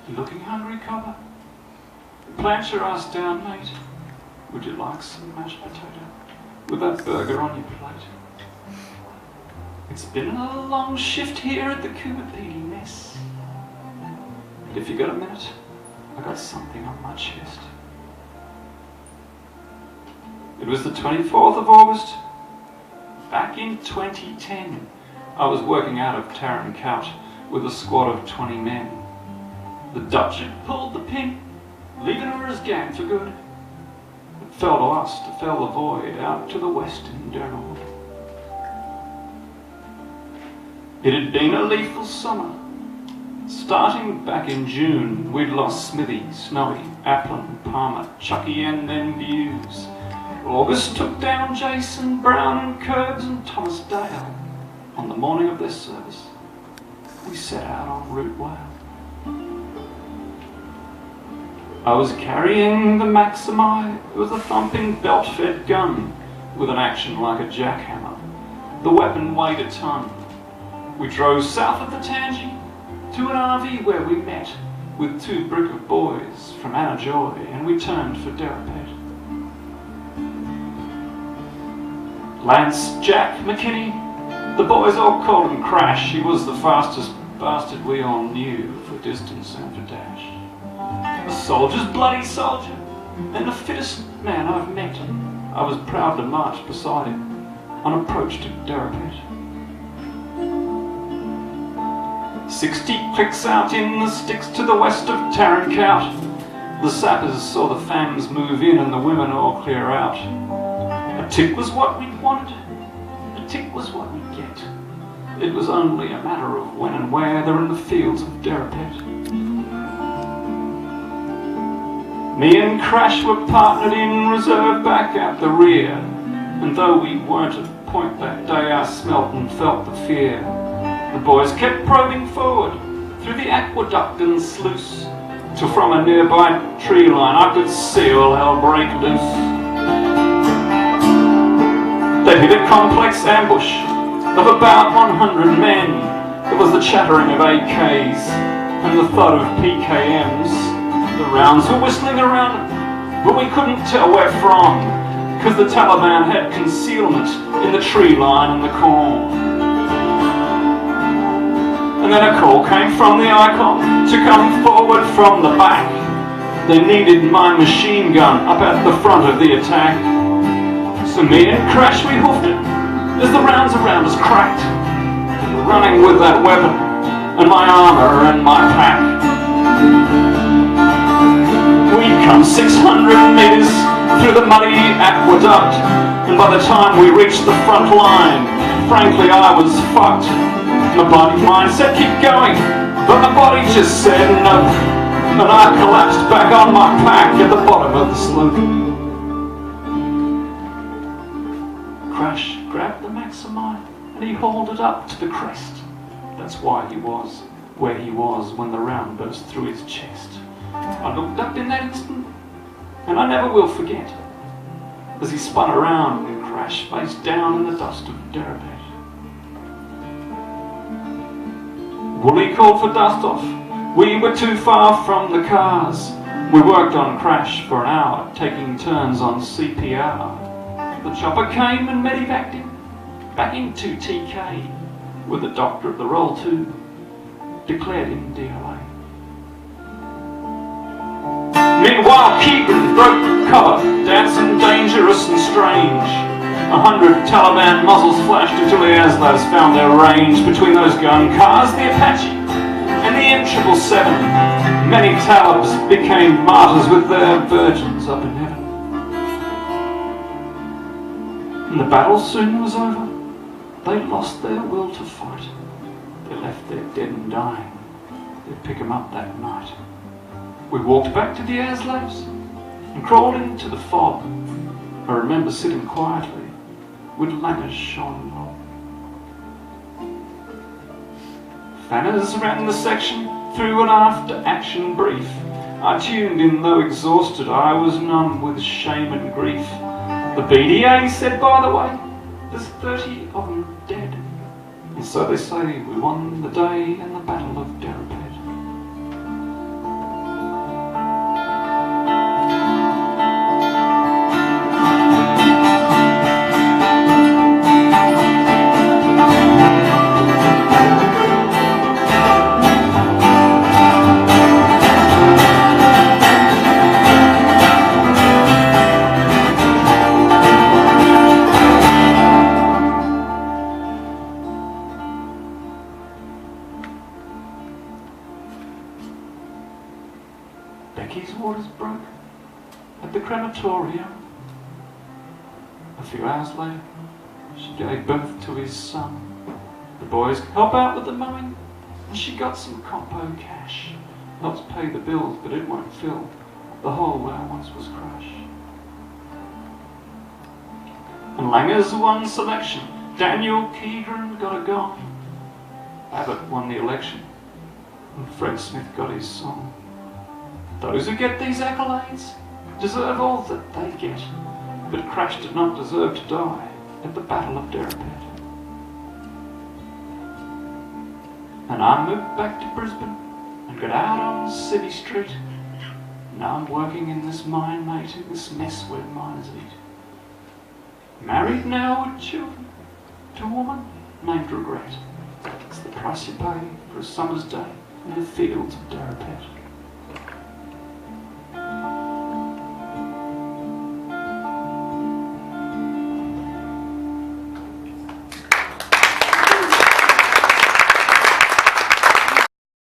You looking hungry, copper? Plant your ass down, mate. Would you like some mashed potato with that burger on your plate? It's been a long shift here at the Cooperative mess. If you got a minute, I got something on my chest. It was the 24th of August, back in 2010. I was working out of Taran Couch with a squad of 20 men. The Dutch had pulled the pin, leaving her as gang for good. It fell to us to fill the void out to the west in Derapet. It had been a lethal summer. Starting back in June, we'd lost Smithy, Snowy, Applin, Palmer, Chucky and then Views. August took down Jason, Brown and Curbs and Thomas Dale. On the morning of their service, we set out on Route Whale. I was carrying the Maximi. It was a thumping belt-fed gun with an action like a jackhammer. The weapon weighed a ton. We drove south of the Tangi to an RV where we met with two brick of boys from Anna Joy, and we turned for Derapet. Lance, Jack, McKinney, the boys all called him Crash. He was the fastest bastard we all knew for distance and for dash. A soldier's bloody soldier, and the fittest man I've met. I was proud to march beside him on approach to Derapet. 60 clicks out in the sticks to the west of Taran Couch. The sappers saw the fams move in and the women all clear out. A tick was what we wanted, a tick was what we get. It was only a matter of when and where. They're in the fields of Derapet. Me and Crash were partnered in reserve back at the rear, and though we weren't at point that day, I smelt and felt the fear. The boys kept probing forward through the aqueduct and sluice, till from a nearby tree line I could see all hell break loose. They hit a complex ambush of about 100 men. There was the chattering of AKs and the thud of PKMs. The rounds were whistling around, but we couldn't tell where from, because the Taliban had concealment in the tree line and the corn. And then a call came from the icon to come forward from the back. They needed my machine gun up at the front of the attack. So me and Crash, we hoofed it as the rounds around us cracked, running with that weapon and my armour and my pack. We'd come 600 metres through the muddy aqueduct, and by the time we reached the front line, frankly I was fucked. My body mind said keep going, but my body just said no, and I collapsed back on my pack at the bottom of the slope. Crash grabbed the Maximi and he hauled it up to the crest. That's why he was where he was when the round burst through his chest. I looked up in that instant, and I never will forget, as he spun around and crashed face down in the dust of Derapet. Wooly called for dust off. We were too far from the cars. We worked on Crash for an hour, taking turns on CPR. The chopper came and medevaced him back into TK, with the doctor of the roll too declared him DLA. Meanwhile, Keegan broke cover, dancing dangerous and strange. 100 Taliban muzzles flashed until the Aslas found their range. Between those gun cars, the Apache and the M777, many Talibs became martyrs with their virgins up in heaven. And the battle soon was over. They lost their will to fight. They left their dead and dying. They'd pick them up that night. We walked back to the Aslavs and crawled into the fog. I remember sitting quietly with langers shone low. Fanners ran the section through an after-action brief. I tuned in, though exhausted, I was numb with shame and grief. The BDA said, by the way, there's 30 of them dead. And so they say we won the day in the Battle of Derapet. Becky's waters broke at the crematorium. A few hours later, she gave birth to his son. The boys help out with the mowing, and she got some compo cash. Helps pay the bills, but it won't fill the hole where once was crash. And Langers won selection. Daniel Keegren got a gong. Abbott won the election, and Fred Smith got his song. Those who get these accolades deserve all that they get, but Crash did not deserve to die at the Battle of Derapet. And I moved back to Brisbane and got out on City Street. Now I'm working in this mine, mate, in this mess where miners eat. Married now with children to a woman named Regret. It's the price you pay for a summer's day in the fields of Derapet.